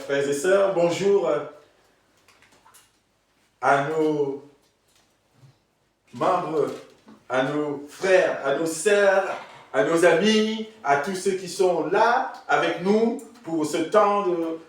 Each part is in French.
frères et sœurs, bonjour à nos membres, à nos frères, à nos sœurs, à nos amis, à tous ceux qui sont là avec nous pour ce temps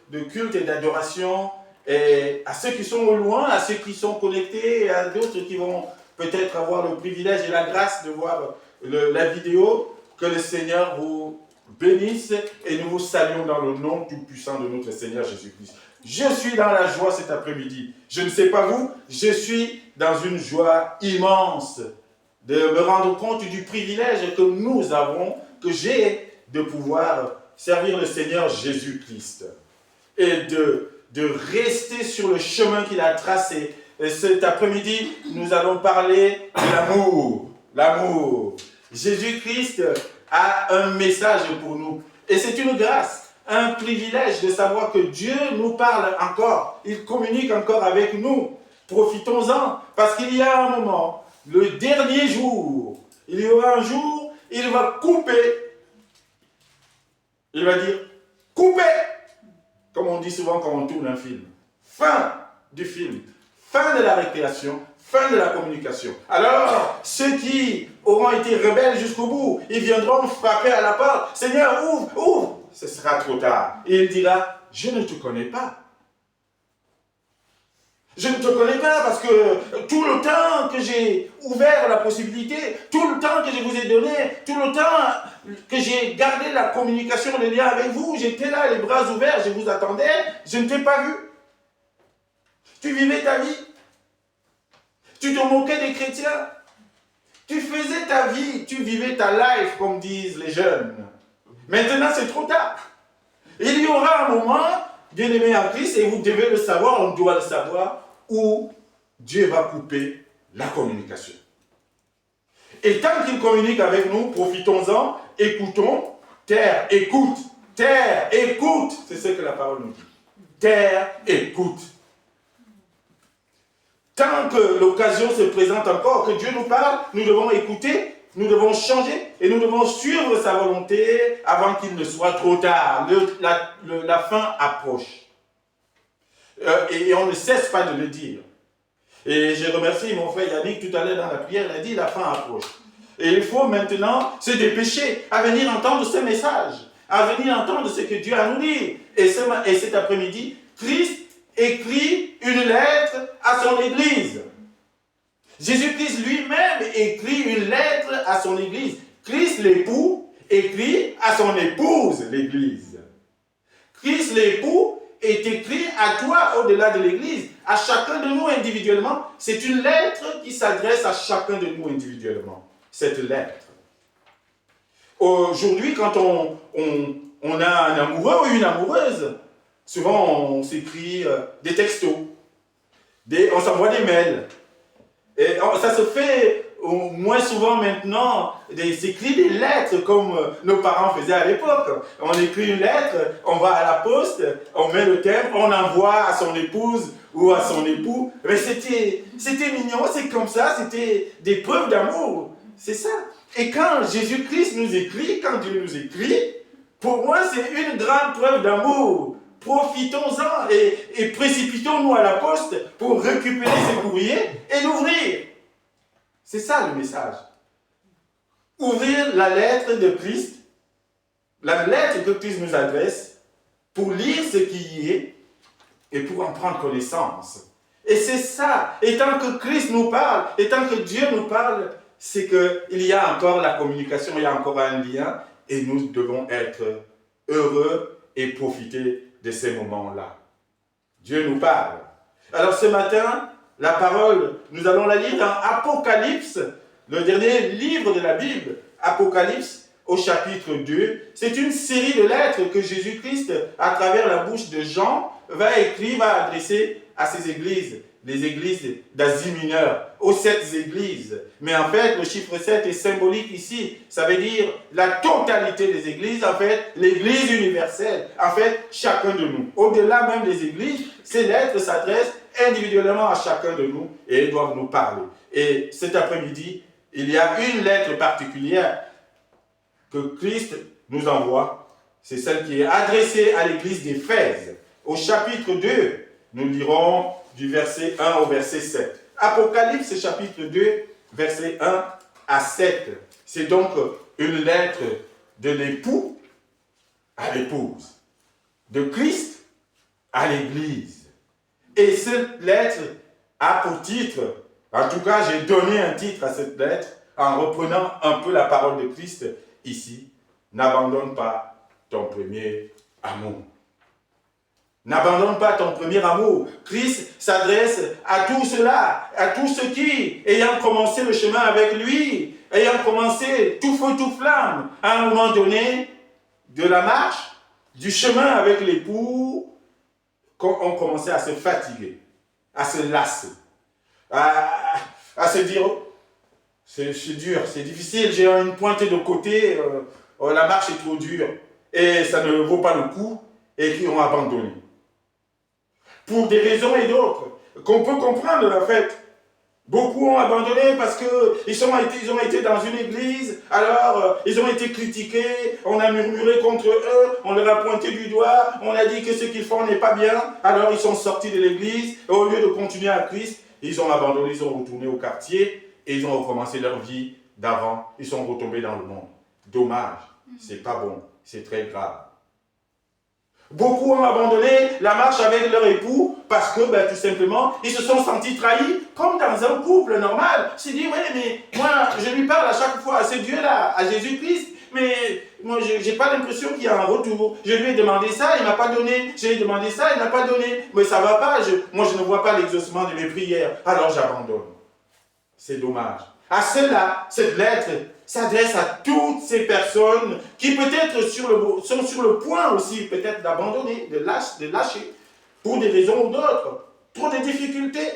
de culte et d'adoration, et à ceux qui sont au loin, à ceux qui sont connectés, et à d'autres qui vont peut-être avoir le privilège et la grâce de voir la vidéo. Que le Seigneur vous bénisse et nous vous saluons dans le nom tout-puissant de notre Seigneur Jésus-Christ. Je suis dans la joie cet après-midi. Je ne sais pas vous, je suis dans une joie immense de me rendre compte du privilège que nous avons, que j'ai de pouvoir servir le Seigneur Jésus-Christ et de rester sur le chemin qu'il a tracé. Et cet après-midi, nous allons parler de l'amour. L'amour. Jésus-Christ a un message pour nous. Et c'est une grâce, un privilège de savoir que Dieu nous parle encore. Il communique encore avec nous. Profitons-en, parce qu'il y a un moment, le dernier jour, il y aura un jour, il va couper. Il va dire, coupez, comme on dit souvent quand on tourne un film. Fin du film, fin de la récréation, fin de la communication. Alors, ceux qui auront été rebelles jusqu'au bout, ils viendront frapper à la porte. Seigneur, ouvre, ouvre. Ce sera trop tard. Et il dira, je ne te connais pas. Je ne te connais pas parce que tout le temps que j'ai ouvert la possibilité, tout le temps que je vous ai donné, tout le temps que j'ai gardé la communication, le lien avec vous, j'étais là, les bras ouverts, je vous attendais, je ne t'ai pas vu. Tu vivais ta vie. Tu te moquais des chrétiens. Tu faisais ta vie, tu vivais ta life, comme disent les jeunes. Maintenant, c'est trop tard. Il y aura un moment, bien-aimé en Christ, et vous devez le savoir, on doit le savoir, où Dieu va couper la communication. Et tant qu'il communique avec nous, profitons-en, écoutons. Terre, écoute. Terre, écoute. C'est ce que la parole nous dit. Terre, écoute. Tant que l'occasion se présente encore, que Dieu nous parle, nous devons écouter, nous devons changer et nous devons suivre sa volonté avant qu'il ne soit trop tard. La fin approche. Et on ne cesse pas de le dire. Et je remercie mon frère Yannick tout à l'heure dans la prière, il a dit la fin approche. Et il faut maintenant se dépêcher à venir entendre ce message, à venir entendre ce que Dieu a à nous dire. Et cet après-midi, Christ écrit une lettre à son Église. Jésus-Christ lui-même écrit une lettre à son Église. Christ l'époux écrit à son épouse l'Église. Christ l'époux est écrit à toi au-delà de l'Église, à chacun de nous individuellement. C'est une lettre qui s'adresse à chacun de nous individuellement. Cette lettre. Aujourd'hui, quand on a un amoureux ou une amoureuse, souvent, on s'écrit des textos, on s'envoie des mails. Et ça se fait moins souvent maintenant, s'écrit des lettres comme nos parents faisaient à l'époque. On écrit une lettre, on va à la poste, on met le thème, on envoie à son épouse ou à son époux. Mais c'était mignon, c'est comme ça, c'était des preuves d'amour. C'est ça. Et quand Jésus-Christ nous écrit, quand Dieu nous écrit, pour moi, c'est une grande preuve d'amour. Profitons-en et précipitons-nous à la poste pour récupérer ces courriers et l'ouvrir. C'est ça le message. Ouvrir la lettre de Christ, la lettre que Christ nous adresse, pour lire ce qui y est et pour en prendre connaissance. Et c'est ça. Et tant que Christ nous parle, et tant que Dieu nous parle, c'est qu'il y a encore la communication, il y a encore un lien, et nous devons être heureux et profiter de ces moments-là. Dieu nous parle. Alors ce matin, la parole, nous allons la lire dans Apocalypse, le dernier livre de la Bible, Apocalypse au chapitre 2. C'est une série de lettres que Jésus-Christ, à travers la bouche de Jean, va écrire, va adresser à ces églises, les églises d'Asie mineure, aux 7 églises. Mais en fait, le chiffre 7 est symbolique ici. Ça veut dire la totalité des églises, en fait, l'église universelle. En fait, chacun de nous. Au-delà même des églises, ces lettres s'adressent individuellement à chacun de nous et elles doivent nous parler. Et cet après-midi, il y a une lettre particulière que Christ nous envoie. C'est celle qui est adressée à l'église d'Éphèse. au chapitre 2, nous lirons du verset 1 au verset 7. Apocalypse chapitre 2, verset 1 à 7. C'est donc une lettre de l'époux à l'épouse, de Christ à l'Église. Et cette lettre a pour titre, en tout cas j'ai donné un titre à cette lettre en reprenant un peu la parole de Christ ici, n'abandonne pas ton premier amour. N'abandonne pas ton premier amour. Christ s'adresse à tout cela, à tous ceux qui, ayant commencé le chemin avec lui, ayant commencé tout feu, tout flamme, à un moment donné de la marche, du chemin avec l'époux, ont commencé à se fatiguer, à se lasser, à se dire, c'est dur, c'est difficile, j'ai une pointe de côté, la marche est trop dure, et ça ne vaut pas le coup, et qui ont abandonné. Pour des raisons et d'autres, qu'on peut comprendre en fait. Beaucoup ont abandonné parce qu'ils ont été dans une église, alors ils ont été critiqués, on a murmuré contre eux, on leur a pointé du doigt, on a dit que ce qu'ils font n'est pas bien, alors ils sont sortis de l'église, et au lieu de continuer à Christ, ils ont abandonné, ils ont retourné au quartier, et ils ont recommencé leur vie d'avant, ils sont retombés dans le monde. Dommage, c'est pas bon, c'est très grave. Beaucoup ont abandonné la marche avec leur époux parce que, tout simplement, ils se sont sentis trahis, comme dans un couple normal. Ils se disent, ouais, mais moi, je lui parle à chaque fois à ce Dieu-là, à Jésus-Christ, mais moi, je n'ai pas l'impression qu'il y a un retour. Je lui ai demandé ça, il ne m'a pas donné. Je lui ai demandé ça, il n'a pas donné. Mais ça ne va pas, moi, je ne vois pas l'exaucement de mes prières. Alors, j'abandonne. C'est dommage. À cela, cette lettre s'adresse à toutes ces personnes qui peut-être sont sur le point aussi peut-être d'abandonner, de lâcher, pour des raisons ou d'autres. Trop de difficultés.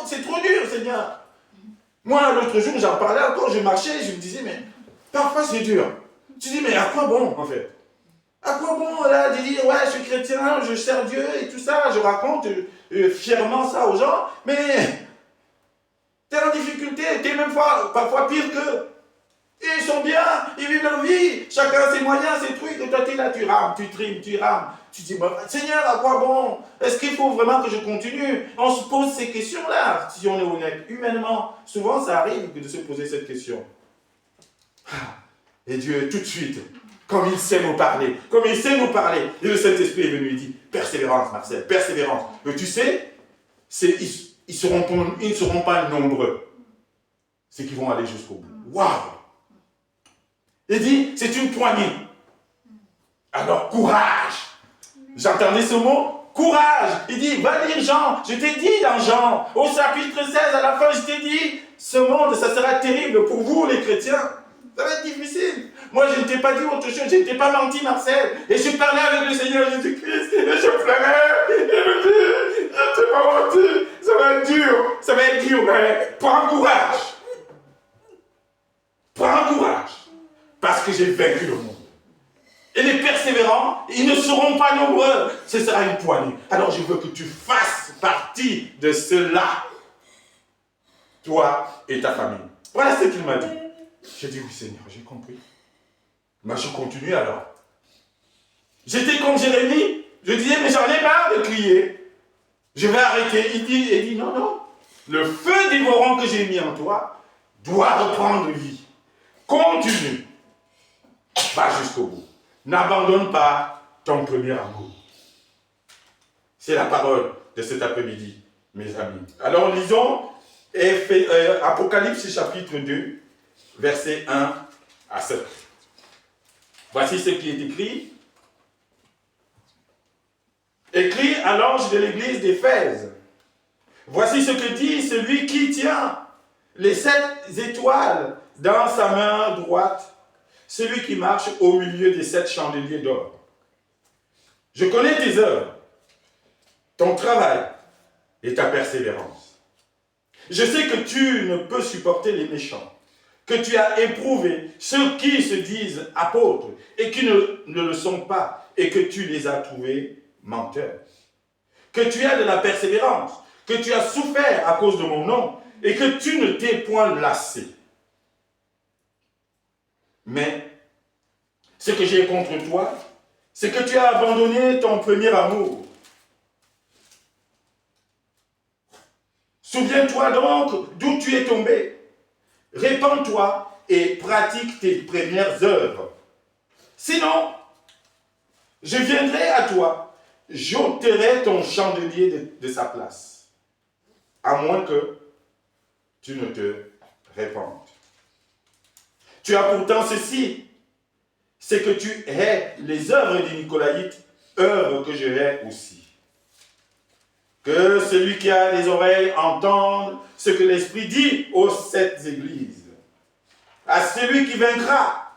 C'est trop dur, Seigneur. Moi, l'autre jour, j'en parlais encore, je marchais, je me disais, mais parfois c'est dur. Tu dis, mais à quoi bon, en fait? À quoi bon, là, de dire, ouais, je suis chrétien, je sers Dieu et tout ça, je raconte fièrement ça aux gens, mais t'es en difficulté, t'es même parfois pire qu'eux. Ils sont bien, ils vivent leur vie, chacun a ses moyens, ses trucs, et toi t'es là, tu rames, tu trimes, tu rames. Tu dis, Seigneur, à quoi bon? Est-ce qu'il faut vraiment que je continue? On se pose ces questions-là, si on est honnête. Humainement, souvent ça arrive de se poser cette question. Et Dieu, tout de suite, comme il sait nous parler, et le Saint-Esprit est venu, il dit, persévérance, Marcel, persévérance. Mais tu sais, ils ne seront pas nombreux, ceux qui vont aller jusqu'au bout. Waouh! Il dit, c'est une poignée. Alors, courage. J'entendais ce mot, courage. Il dit, va lire Jean. Je t'ai dit dans Jean, au chapitre 16, à la fin, je t'ai dit, ce monde, ça sera terrible pour vous, les chrétiens. Ça va être difficile. Moi, je ne t'ai pas dit autre chose, je ne t'ai pas menti, Marcel. Et je parlais avec le Seigneur Jésus-Christ, et je pleurais. Et il me dit, je ne t'ai pas menti. Ça va être dur, mais prends courage. Prends courage. Parce que j'ai vaincu le monde. Et les persévérants, ils ne seront pas nombreux. Ce sera une poignée. Alors je veux que tu fasses partie de cela. Toi et ta famille. Voilà ce qu'il m'a dit. J'ai dit, oui Seigneur, j'ai compris. Mais je continue alors. J'étais comme Jérémie. Je disais, mais j'en ai marre de crier. Je vais arrêter. Il dit, non, non. Le feu dévorant que j'ai mis en toi doit reprendre vie. Continue. Va jusqu'au bout. N'abandonne pas ton premier amour. C'est la parole de cet après-midi, mes amis. Alors lisons Apocalypse chapitre 2, versets 1 à 7. Voici ce qui est écrit. Écrit à l'ange de l'église d'Éphèse. Voici ce que dit celui qui tient les 7 étoiles dans sa main droite, celui qui marche au milieu des 7 chandeliers d'or. Je connais tes œuvres, ton travail et ta persévérance. Je sais que tu ne peux supporter les méchants, que tu as éprouvé ceux qui se disent apôtres et qui ne le sont pas, et que tu les as trouvés menteurs. Que tu as de la persévérance, que tu as souffert à cause de mon nom, et que tu ne t'es point lassé. Mais ce que j'ai contre toi, c'est que tu as abandonné ton premier amour. Souviens-toi donc d'où tu es tombé. Répands-toi et pratique tes premières œuvres. Sinon, je viendrai à toi, j'ôterai ton chandelier de sa place, à moins que tu ne te répandes. Tu as pourtant ceci, c'est que tu hais les œuvres des Nicolaïtes, œuvres que je hais aussi. Que celui qui a les oreilles entende ce que l'Esprit dit aux 7 églises. À celui qui vaincra,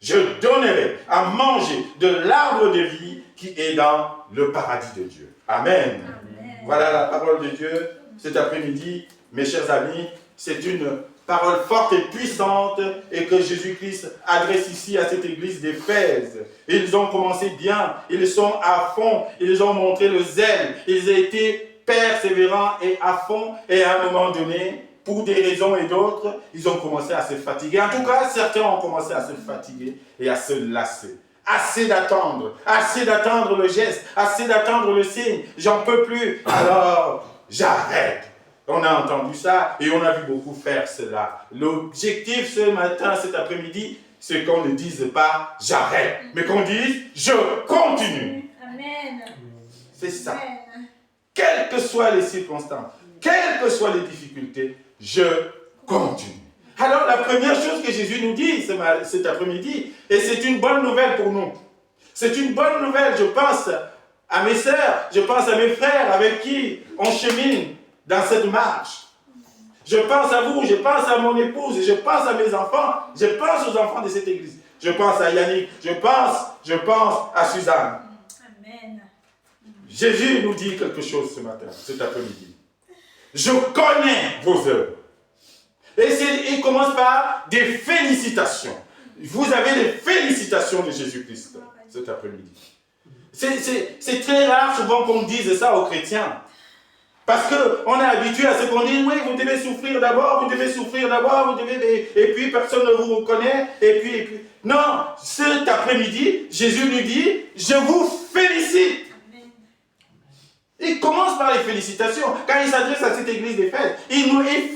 je donnerai à manger de l'arbre de vie qui est dans le paradis de Dieu. Amen. Amen. Voilà la parole de Dieu cet après-midi. Mes chers amis, c'est une parole forte et puissante et que Jésus-Christ adresse ici à cette église d'Éphèse. Ils ont commencé bien, ils sont à fond, ils ont montré le zèle, ils ont été persévérants et à fond, et à un moment donné, pour des raisons et d'autres, ils ont commencé à se fatiguer. En tout cas, certains ont commencé à se fatiguer et à se lasser. Assez d'attendre le geste, assez d'attendre le signe. J'en peux plus, alors j'arrête. On a entendu ça et on a vu beaucoup faire cela. L'objectif ce matin, cet après-midi, c'est qu'on ne dise pas j'arrête, mais qu'on dise je continue. Amen. C'est ça. Amen. Quelles que soient les circonstances, quelles que soient les difficultés, je continue. Alors la première chose que Jésus nous dit cet après-midi, et c'est une bonne nouvelle pour nous. C'est une bonne nouvelle, je pense à mes sœurs, je pense à mes frères avec qui on chemine dans cette marche. Je pense à vous, je pense à mon épouse, je pense à mes enfants, je pense aux enfants de cette église. Je pense à Yannick, je pense à Suzanne. Amen. Jésus nous dit quelque chose ce matin, cet après-midi. Je connais vos œuvres. Et il commence par des félicitations. Vous avez les félicitations de Jésus-Christ cet après-midi. C'est très rare souvent qu'on dise ça aux chrétiens. Parce qu'on est habitué à ce qu'on dit, oui, vous devez souffrir d'abord, et puis personne ne vous reconnaît, et puis. Non, cet après-midi, Jésus nous dit, je vous félicite. Amen. Il commence par les félicitations. Quand il s'adresse à cette église d'Éphèse, il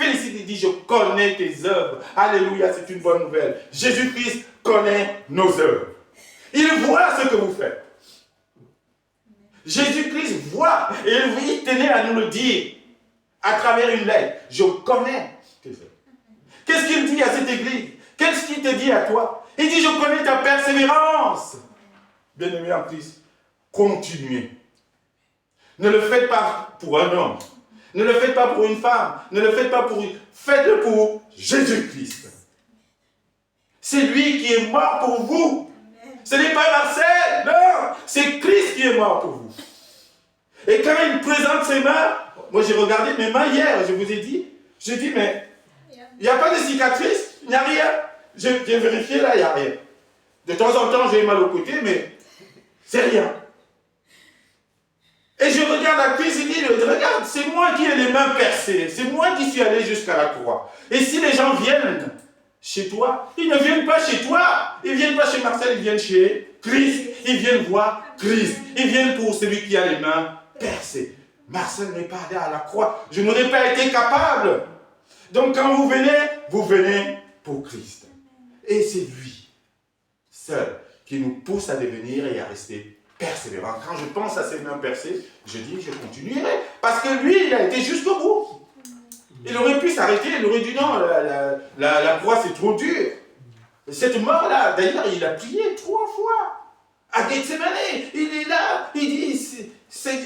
félicite, il dit, je connais tes œuvres. Alléluia, c'est une bonne nouvelle. Jésus-Christ connaît nos œuvres. Il voit ce que vous faites. Jésus-Christ voit, et il tenait à nous le dire à travers une lettre. Je connais tes œuvres. Qu'est-ce qu'il dit à cette église? Qu'est-ce qu'il te dit à toi? Il dit, je connais ta persévérance. Bien-aimé en Christ, continuez. Ne le faites pas pour un homme. Ne le faites pas pour une femme. Ne le faites pas pour... Faites-le pour Jésus-Christ. C'est lui qui est mort pour vous. Ce n'est pas Marcel, non, c'est Christ qui est mort pour vous. Et quand il présente ses mains, moi j'ai regardé mes mains hier, je vous ai dit, j'ai dit, mais il n'y a pas de cicatrice, il n'y a rien. J'ai vérifié là, il n'y a rien. De temps en temps, j'ai mal au côté, mais c'est rien. Et je regarde la cuisse, il dit, regarde, c'est moi qui ai les mains percées, c'est moi qui suis allé jusqu'à la croix. Et si les gens viennent chez toi, ils ne viennent pas chez toi, ils ne viennent pas chez Marcel, ils viennent chez Christ, ils viennent voir Christ, ils viennent pour celui qui a les mains percées. Marcel n'est pas allé à la croix, je n'aurais pas été capable. Donc quand vous venez pour Christ. Et c'est lui, seul, qui nous pousse à devenir et à rester persévérant. Quand je pense à ses mains percées, je dis, je continuerai, parce que lui, il a été jusqu'au bout. Il aurait pu s'arrêter, il aurait dit non, la croix c'est trop dur. Cette mort-là, d'ailleurs, il a prié 3 fois. À Gethsemane, il est là, il dit, c'est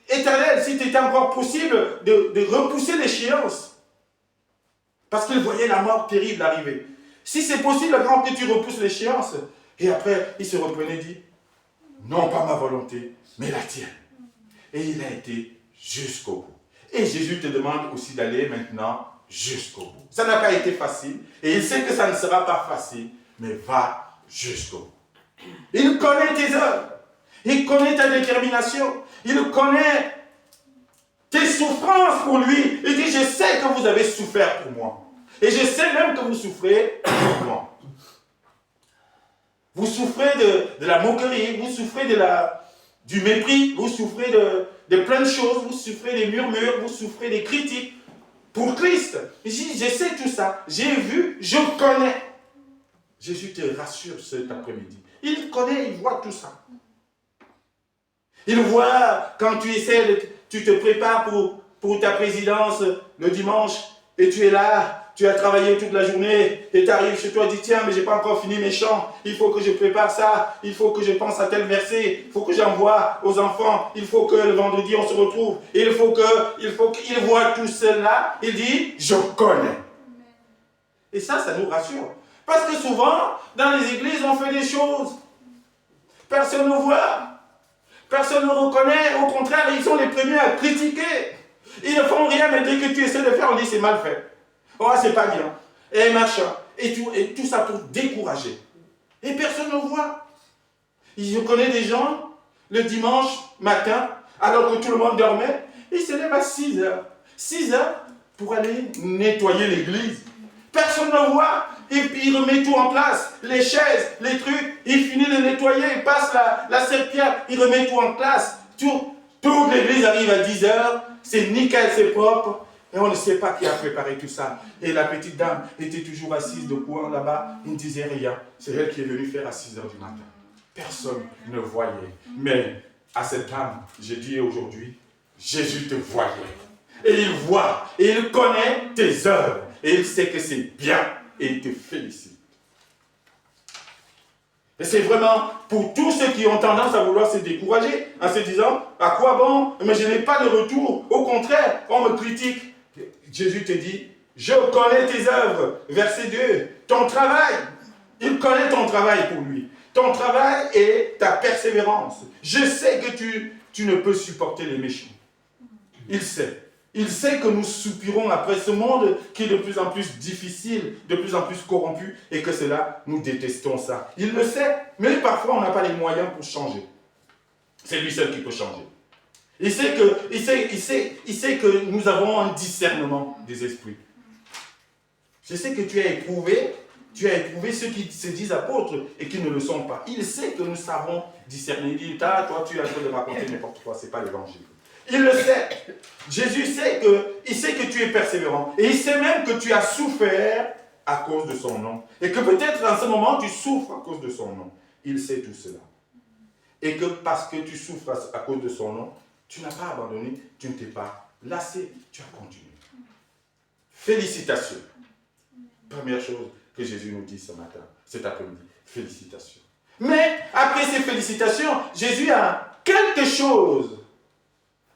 éternel, s'il était encore possible de repousser l'échéance. Parce qu'il voyait la mort terrible arriver. Si c'est possible, quand que tu repousses l'échéance, et après, il se reprenait et dit, non pas ma volonté, mais la tienne. Et il a été jusqu'au bout. Et Jésus te demande aussi d'aller maintenant jusqu'au bout. Ça n'a pas été facile. Et il sait que ça ne sera pas facile. Mais va jusqu'au bout. Il connaît tes œuvres. Il connaît ta détermination. Il connaît tes souffrances pour lui. Il dit, je sais que vous avez souffert pour moi. Et je sais même que vous souffrez pour moi. Vous souffrez de la moquerie, vous souffrez du mépris, vous souffrez de plein de choses, vous souffrez des murmures, vous souffrez des critiques. Pour Christ, je sais tout ça, j'ai vu, je connais. Jésus te rassure cet après-midi. Il connaît, il voit tout ça. Il voit quand tu te prépares pour ta présidence le dimanche et tu es là. Tu as travaillé toute la journée et tu arrives chez toi et dis tiens, mais je n'ai pas encore fini mes chants. Il faut que je prépare ça. Il faut que je pense à tel verset. Il faut que j'envoie aux enfants. Il faut que le vendredi on se retrouve. Il faut qu'il voit tout cela. Il dit je connais. Et ça nous rassure. Parce que souvent, dans les églises, on fait des choses. Personne ne voit. Personne ne reconnaît. Au contraire, ils sont les premiers à critiquer. Ils ne font rien, mais dès que tu essaies de faire, on dit c'est mal fait. Oh, c'est pas bien. Et machin. Et tout ça pour décourager. Et personne ne voit. Je connais des gens, le dimanche matin, alors que tout le monde dormait, ils se lèvent à 6 heures. 6 heures pour aller nettoyer l'église. Personne ne voit. Et puis il remet tout en place. Les chaises, les trucs. Il finit de nettoyer. Il passe la serpillère. Il remet tout en place. Toute l'église arrive à 10 heures. C'est nickel, c'est propre. Et on ne sait pas qui a préparé tout ça. Et la petite dame était toujours assise de coin là-bas. Il ne disait rien. C'est elle qui est venue faire à 6 heures du matin. Personne ne voyait. Mais à cette dame, j'ai dit aujourd'hui, Jésus te voyait. Et il voit. Et il connaît tes œuvres. Et il sait que c'est bien. Et il te félicite. Et c'est vraiment pour tous ceux qui ont tendance à vouloir se décourager en se disant, à quoi bon? Mais je n'ai pas de retour. Au contraire, on me critique. Jésus te dit, je connais tes œuvres. Verset 2, ton travail. Il connaît ton travail pour lui. Ton travail et ta persévérance. Je sais que tu ne peux supporter les méchants. Il sait. Il sait que nous soupirons après ce monde qui est de plus en plus difficile, de plus en plus corrompu, et que cela, nous détestons ça. Il le sait, mais parfois on n'a pas les moyens pour changer. C'est lui seul qui peut changer. Il sait que nous avons un discernement des esprits. Je sais que tu as éprouvé ceux qui se disent apôtres et qui ne le sont pas. Il sait que nous savons discerner. Il dit, toi tu as le droit de raconter n'importe quoi, ce n'est pas l'évangile. Il le sait. Jésus sait que tu es persévérant. Et il sait même que tu as souffert à cause de son nom. Et que peut-être en ce moment tu souffres à cause de son nom. Il sait tout cela. Et que parce que tu souffres à cause de son nom, tu n'as pas abandonné, tu ne t'es pas lassé, tu as continué. Félicitations. Première chose que Jésus nous dit ce matin, cet après-midi. Félicitations. Mais après ces félicitations, Jésus a quelque chose,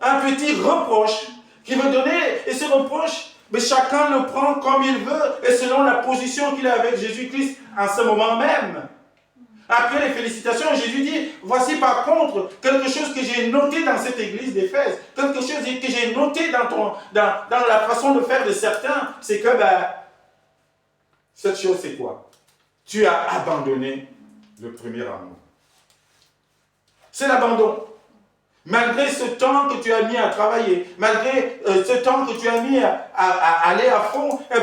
un petit reproche qu'il veut donner. Et ce reproche, mais chacun le prend comme il veut et selon la position qu'il a avec Jésus-Christ en ce moment même. Après les félicitations, Jésus dit, voici par contre quelque chose que j'ai noté dans cette église d'Éphèse, quelque chose que j'ai noté dans la façon de faire de certains, c'est que cette chose c'est quoi? Tu as abandonné le premier amour. C'est l'abandon. Malgré ce temps que tu as mis à travailler, malgré ce temps que tu as mis à aller à fond, et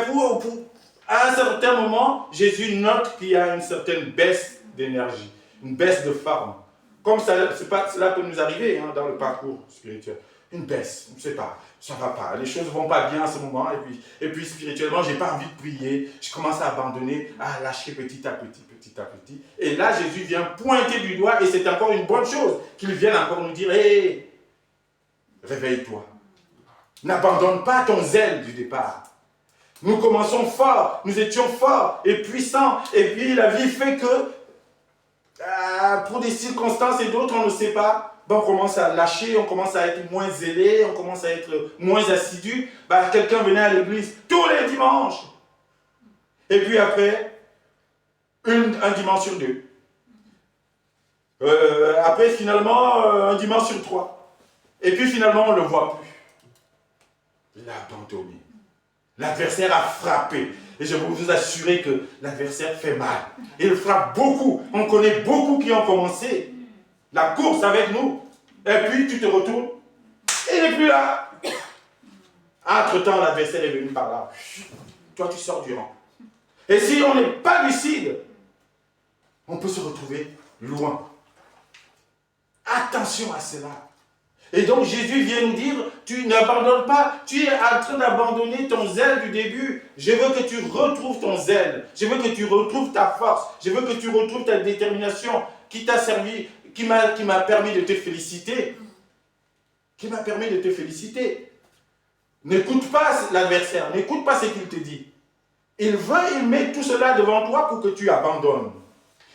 à un certain moment, Jésus note qu'il y a une certaine baisse d'énergie, une baisse de forme. Comme cela peut nous arriver dans le parcours spirituel. Une baisse, je ne sais pas, ça ne va pas, les choses ne vont pas bien à ce moment, et puis spirituellement, je n'ai pas envie de prier, je commence à abandonner, à lâcher petit à petit. Et là, Jésus vient pointer du doigt, et c'est encore une bonne chose, qu'il vienne encore nous dire, hé, réveille-toi. N'abandonne pas ton zèle du départ. Nous commençons fort, nous étions forts et puissants, et puis la vie fait que, pour des circonstances et d'autres, on ne sait pas, on commence à lâcher, on commence à être moins zélé, on commence à être moins assidu. Quelqu'un venait à l'église tous les dimanches. Et puis après, un dimanche sur 2. Après, finalement, un dimanche sur 3. Et puis finalement, on ne le voit plus. Il a abandonné. L'adversaire a frappé. Et je peux vous assurer que l'adversaire fait mal. Il frappe beaucoup. On connaît beaucoup qui ont commencé la course avec nous. Et puis tu te retournes. Il n'est plus là. Entre-temps, l'adversaire est venu par là. Toi, tu sors du rang. Et si on n'est pas lucide, on peut se retrouver loin. Attention à cela. Et donc Jésus vient nous dire, tu n'abandonnes pas, tu es en train d'abandonner ton zèle du début. Je veux que tu retrouves ton zèle. Je veux que tu retrouves ta force. Je veux que tu retrouves ta détermination qui t'a servi, qui m'a permis de te féliciter. Qui m'a permis de te féliciter. N'écoute pas l'adversaire, n'écoute pas ce qu'il te dit. Il met tout cela devant toi pour que tu abandonnes.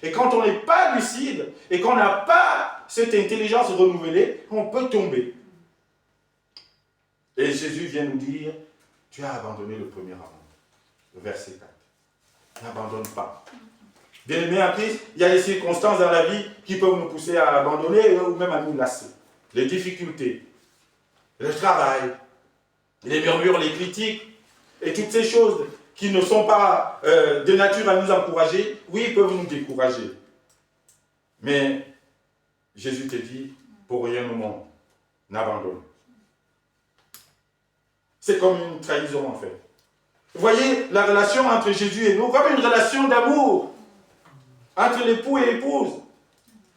Et quand on n'est pas lucide et qu'on n'a pas cette intelligence renouvelée, on peut tomber. Et Jésus vient nous dire, tu as abandonné le premier amour. Le verset 4. N'abandonne pas. Bien-aimés en Christ, il y a des circonstances dans la vie qui peuvent nous pousser à abandonner ou même à nous lasser. Les difficultés, le travail, les murmures, les critiques et toutes ces choses qui ne sont pas de nature à nous encourager, oui, ils peuvent nous décourager. Mais Jésus te dit, pour rien au monde, n'abandonne. C'est comme une trahison en fait. Vous voyez la relation entre Jésus et nous, comme une relation d'amour entre l'époux et l'épouse.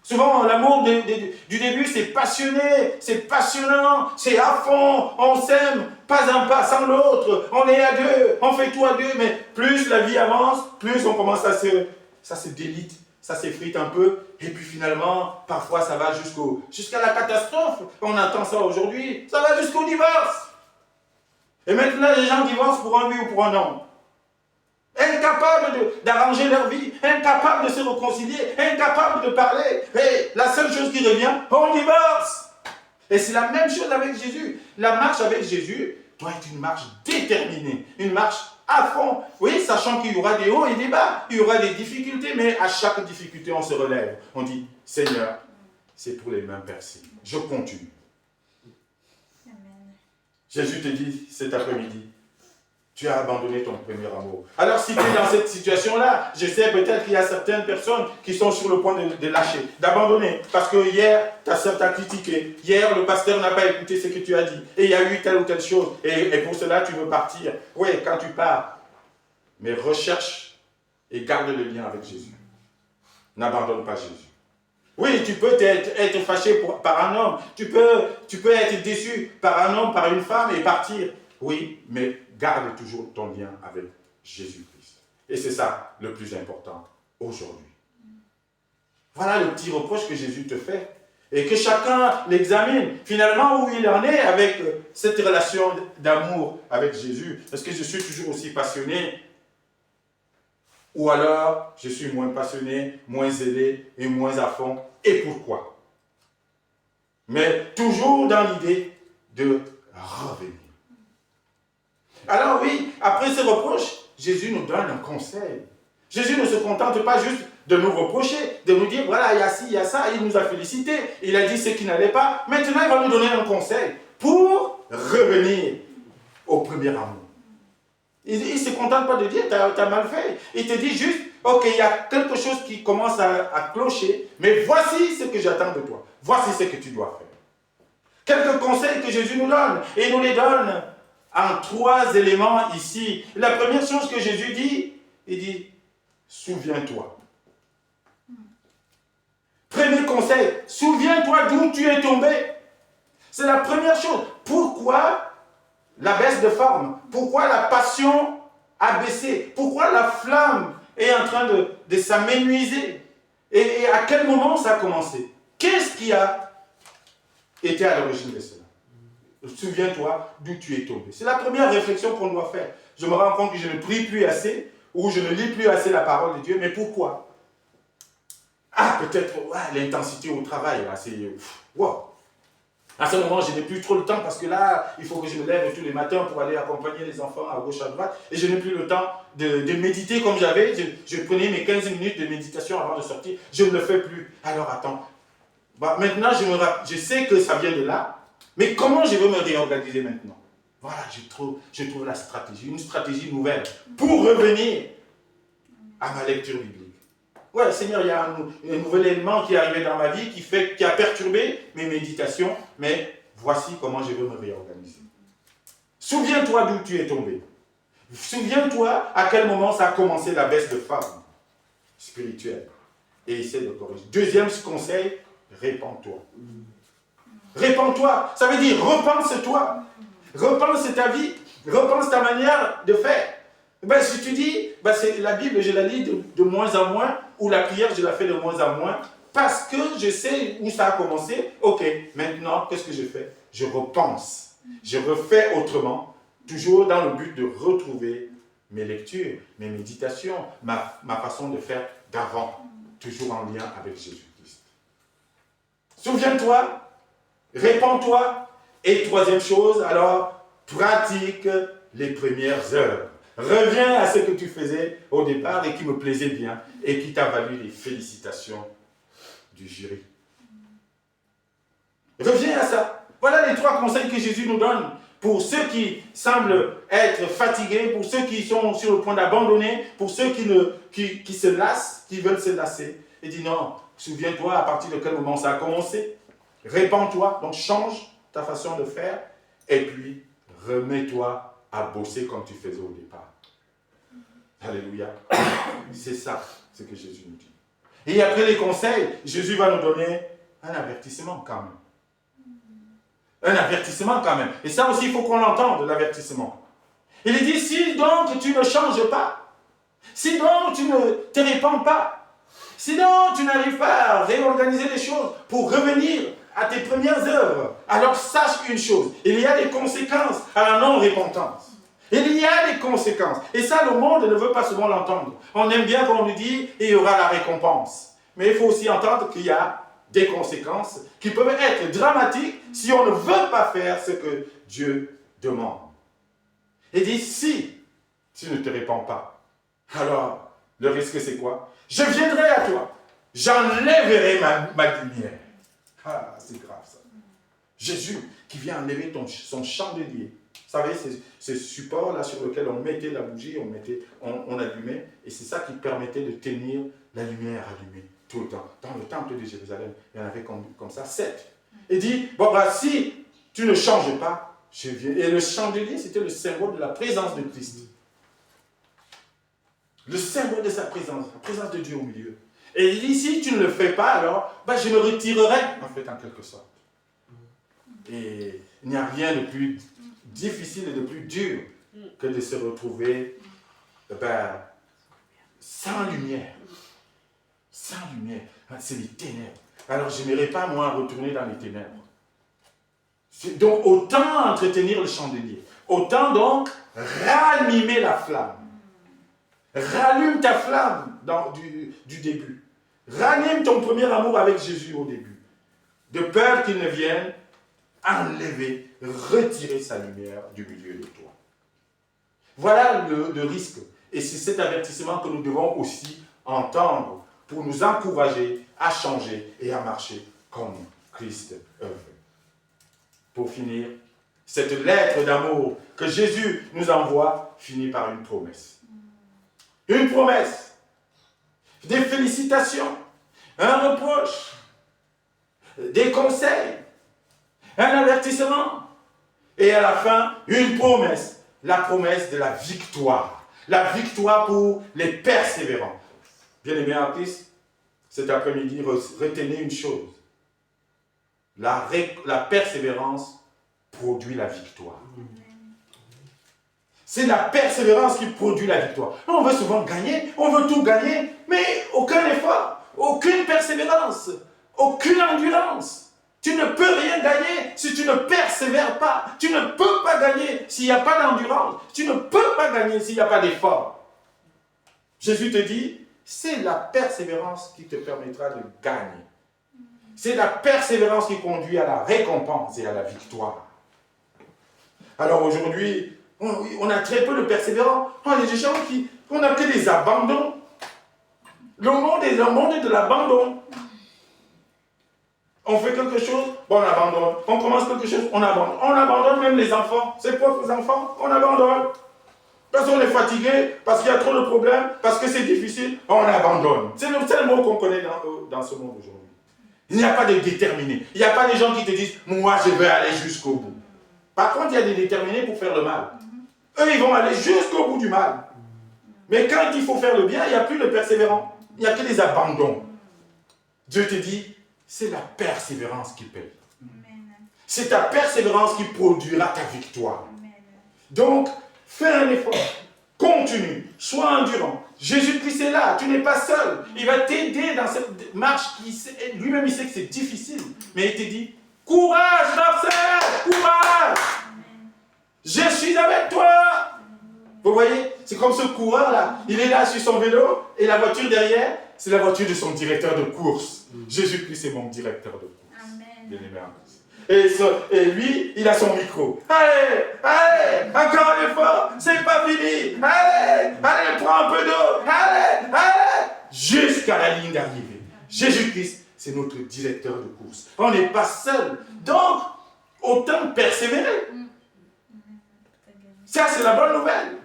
Souvent, l'amour du début, c'est passionné, c'est passionnant, c'est à fond, on s'aime, pas un pas sans l'autre, on est à deux, on fait tout à deux, mais plus la vie avance, plus on commence à se délite, ça s'effrite un peu, et puis finalement, parfois ça va jusqu'à la catastrophe. On entend ça aujourd'hui, ça va jusqu'au divorce. Et maintenant, les gens divorcent pour un oui ou pour un non. Incapables d'arranger leur vie, incapables de se réconcilier, incapables de parler. Et la seule chose qui revient, on divorce. Et c'est la même chose avec Jésus. La marche avec Jésus doit être une marche déterminée, une marche à fond. Oui, sachant qu'il y aura des hauts et des bas, il y aura des difficultés, mais à chaque difficulté, on se relève. On dit, Seigneur, c'est pour les mains percées. Je continue. Amen. Jésus te dit cet après-midi, tu as abandonné ton premier amour. Alors si tu es dans cette situation-là, je sais peut-être qu'il y a certaines personnes qui sont sur le point de lâcher, d'abandonner. Parce que hier, ta soeur t'a critiqué. Hier, le pasteur n'a pas écouté ce que tu as dit. Et il y a eu telle ou telle chose. Et pour cela, tu veux partir. Oui, quand tu pars. Mais recherche et garde le lien avec Jésus. N'abandonne pas Jésus. Oui, tu peux être fâché par un homme. Tu peux être déçu par un homme, par une femme et partir. Oui, mais garde toujours ton lien avec Jésus-Christ. Et c'est ça le plus important aujourd'hui. Voilà le petit reproche que Jésus te fait. Et que chacun l'examine. Finalement, où il en est avec cette relation d'amour avec Jésus. Est-ce que je suis toujours aussi passionné? Ou alors, je suis moins passionné, moins zélé et moins à fond. Et pourquoi? Mais toujours dans l'idée de revenir. Alors oui, après ces reproches, Jésus nous donne un conseil. Jésus ne se contente pas juste de nous reprocher, de nous dire, voilà, il y a ci, il y a ça, il nous a félicités, il a dit ce qui n'allait pas. Maintenant, il va nous donner un conseil pour revenir au premier amour. Il ne se contente pas de dire, tu as mal fait. Il te dit juste, ok, il y a quelque chose qui commence à clocher, mais voici ce que j'attends de toi. Voici ce que tu dois faire. Quelques conseils que Jésus nous donne, et il nous les donne en 3 éléments ici. La première chose que Jésus dit, il dit, souviens-toi. Premier conseil, souviens-toi d'où tu es tombé. C'est la première chose. Pourquoi la baisse de forme? Pourquoi la passion a baissé? Pourquoi la flamme est en train de s'amenuiser? Et à quel moment ça a commencé? Qu'est-ce qui a été à l'origine de cela? Souviens-toi d'où tu es tombé. C'est la première réflexion qu'on doit faire. Je me rends compte que je ne prie plus assez ou je ne lis plus assez la parole de Dieu. Mais pourquoi? Ah, peut-être l'intensité au travail. Là, c'est... Wow. À ce moment, je n'ai plus trop le temps parce que là, il faut que je me lève tous les matins pour aller accompagner les enfants à gauche, à droite. Et je n'ai plus le temps de méditer comme j'avais. Je prenais mes 15 minutes de méditation avant de sortir. Je ne le fais plus. Alors attends. Maintenant, je sais que ça vient de là. Mais comment je veux me réorganiser maintenant? Voilà, je trouve la stratégie, une stratégie nouvelle pour revenir à ma lecture biblique. Ouais, Seigneur, il y a un nouvel élément qui est arrivé dans ma vie qui a perturbé mes méditations, mais voici comment je veux me réorganiser. Souviens-toi d'où tu es tombé. Souviens-toi à quel moment ça a commencé la baisse de forme spirituelle. et essaie de corriger. Deuxième conseil, répands-toi. Répands-toi, ça veut dire repense-toi. Repense ta vie, repense ta manière de faire. Ben, si tu dis, ben, la Bible, je la lis de moins en moins, ou la prière, je la fais de moins en moins, parce que je sais où ça a commencé. Ok, maintenant, qu'est-ce que je fais? Je repense, je refais autrement, toujours dans le but de retrouver mes lectures, mes méditations, ma façon de faire d'avant, toujours en lien avec Jésus-Christ. Souviens-toi, répands-toi, et troisième chose, alors, pratique les premières heures. Reviens à ce que tu faisais au départ et qui me plaisait bien et qui t'a valu les félicitations du jury. Reviens à ça. Voilà les 3 conseils que Jésus nous donne pour ceux qui semblent être fatigués, pour ceux qui sont sur le point d'abandonner, pour ceux qui se lassent, qui veulent se lasser. Il dit non, souviens-toi à partir de quel moment ça a commencé. Répands-toi, donc change ta façon de faire et puis remets-toi à bosser comme tu faisais au départ. Alléluia. C'est ça, ce que Jésus nous dit. Et après les conseils, Jésus va nous donner un avertissement quand même. Un avertissement quand même. Et ça aussi, il faut qu'on l'entende, l'avertissement. Il dit, si donc tu ne changes pas, si donc tu ne te répands pas, si donc tu n'arrives pas à réorganiser les choses pour revenir à tes premières œuvres, alors sache une chose, il y a des conséquences à la non-repentance. Il y a des conséquences. Et ça, le monde ne veut pas souvent l'entendre. On aime bien quand on nous dit, il y aura la récompense. Mais il faut aussi entendre qu'il y a des conséquences qui peuvent être dramatiques si on ne veut pas faire ce que Dieu demande. Il dit, si tu ne te répands pas, alors le risque c'est quoi? Je viendrai à toi, j'enlèverai ma lumière. Ah, c'est grave ça. Jésus qui vient enlever son chandelier. Vous savez, ce support-là sur lequel on mettait la bougie, on allumait, et c'est ça qui permettait de tenir la lumière allumée tout le temps. Dans le temple de Jérusalem, il y en avait comme ça 7. Il dit, bon, bah, si tu ne changes pas, je viens. Et le chandelier, c'était le symbole de la présence de Christ. Le symbole de sa présence, la présence de Dieu au milieu. Et il dit, si tu ne le fais pas, alors, bah, je me retirerai, en fait, en quelque sorte. Et il n'y a rien de plus difficile et de plus dur que de se retrouver sans lumière. Sans lumière. C'est les ténèbres. Alors, je n'aimerais pas, moi, retourner dans les ténèbres. Donc, autant entretenir le chandelier. Autant, donc, ranimer la flamme. Rallume ta flamme du début. Ranime ton premier amour avec Jésus au début. De peur qu'il ne vienne enlever, retirer sa lumière du milieu de toi. Voilà le risque. Et c'est cet avertissement que nous devons aussi entendre pour nous encourager à changer et à marcher comme Christ œuvre. Pour finir, cette lettre d'amour que Jésus nous envoie finit par une promesse. Une promesse, des félicitations, un reproche, des conseils, un avertissement, et à la fin, une promesse, la promesse de la victoire pour les persévérants. Bien-aimés en Christ, cet après-midi, retenez une chose, la persévérance produit la victoire. C'est la persévérance qui produit la victoire. On veut souvent gagner, on veut tout gagner, mais aucun effort, aucune persévérance, aucune endurance. Tu ne peux rien gagner si tu ne persévères pas. Tu ne peux pas gagner s'il n'y a pas d'endurance. Tu ne peux pas gagner s'il n'y a pas d'effort. Jésus te dit, c'est la persévérance qui te permettra de gagner. C'est la persévérance qui conduit à la récompense et à la victoire. Alors aujourd'hui, on a très peu de persévérants. Il y a des gens on a que des abandons. Le monde est le monde de l'abandon. On fait quelque chose, bon, on abandonne. On commence quelque chose, on abandonne. On abandonne même les enfants, ses propres enfants, on abandonne. Parce qu'on est fatigué, parce qu'il y a trop de problèmes, parce que c'est difficile, on abandonne. C'est le seul mot qu'on connaît dans ce monde aujourd'hui. Il n'y a pas de déterminés. Il n'y a pas des gens qui te disent, moi je veux aller jusqu'au bout. Par contre, il y a des déterminés pour faire le mal. Eux, ils vont aller jusqu'au bout du mal. Mais quand il faut faire le bien, il n'y a plus de persévérants. Il n'y a que des abandons. Dieu te dit, c'est la persévérance qui paye. C'est ta persévérance qui produira ta victoire. Donc, fais un effort. Continue. Sois endurant. Jésus-Christ est là. Tu n'es pas seul. Il va t'aider dans cette marche qui, lui-même, il sait que c'est difficile. Mais il te dit, courage, ma frère, courage. Je suis avec toi. Vous voyez, c'est comme ce coureur-là. Il est là sur son vélo et la voiture derrière, c'est la voiture de son directeur de course. Jésus-Christ est mon directeur de course. Bien-aimé en Christ. Et lui, il a son micro. Allez, allez, encore un effort, c'est pas fini. Allez, allez, prends un peu d'eau. Allez, allez, jusqu'à la ligne d'arrivée. Jésus-Christ, c'est notre directeur de course. On n'est pas seul. Donc, autant persévérer. Ça, c'est la bonne nouvelle.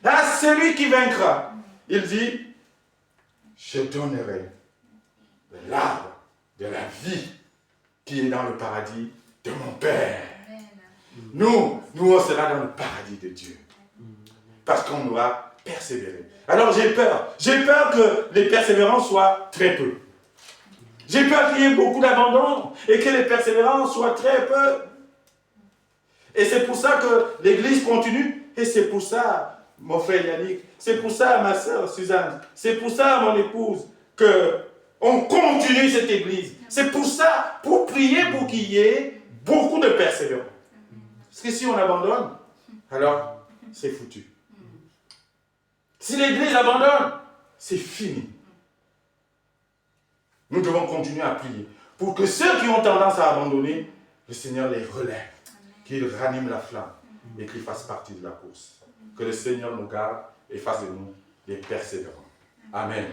Là, celui qui vaincra, il dit, je donnerai de l'arbre de la vie qui est dans le paradis de mon Père. Nous, on sera dans le paradis de Dieu. Parce qu'on aura persévéré. Alors j'ai peur. J'ai peur que les persévérances soient très peu. J'ai peur qu'il y ait beaucoup d'abandon et que les persévérances soient très peu. Et c'est pour ça que l'Église continue. Et c'est pour ça, mon frère Yannick, c'est pour ça, ma soeur Suzanne, c'est pour ça, mon épouse, qu'on continue cette Église. C'est pour ça, pour prier pour qu'il y ait beaucoup de persévérance. Parce que si on abandonne, alors c'est foutu. Si l'Église abandonne, c'est fini. Nous devons continuer à prier pour que ceux qui ont tendance à abandonner, le Seigneur les relève, qu'il ranime la flamme et qu'ils fassent partie de la course. Que le Seigneur nous garde et fasse de nous des persévérants. Amen.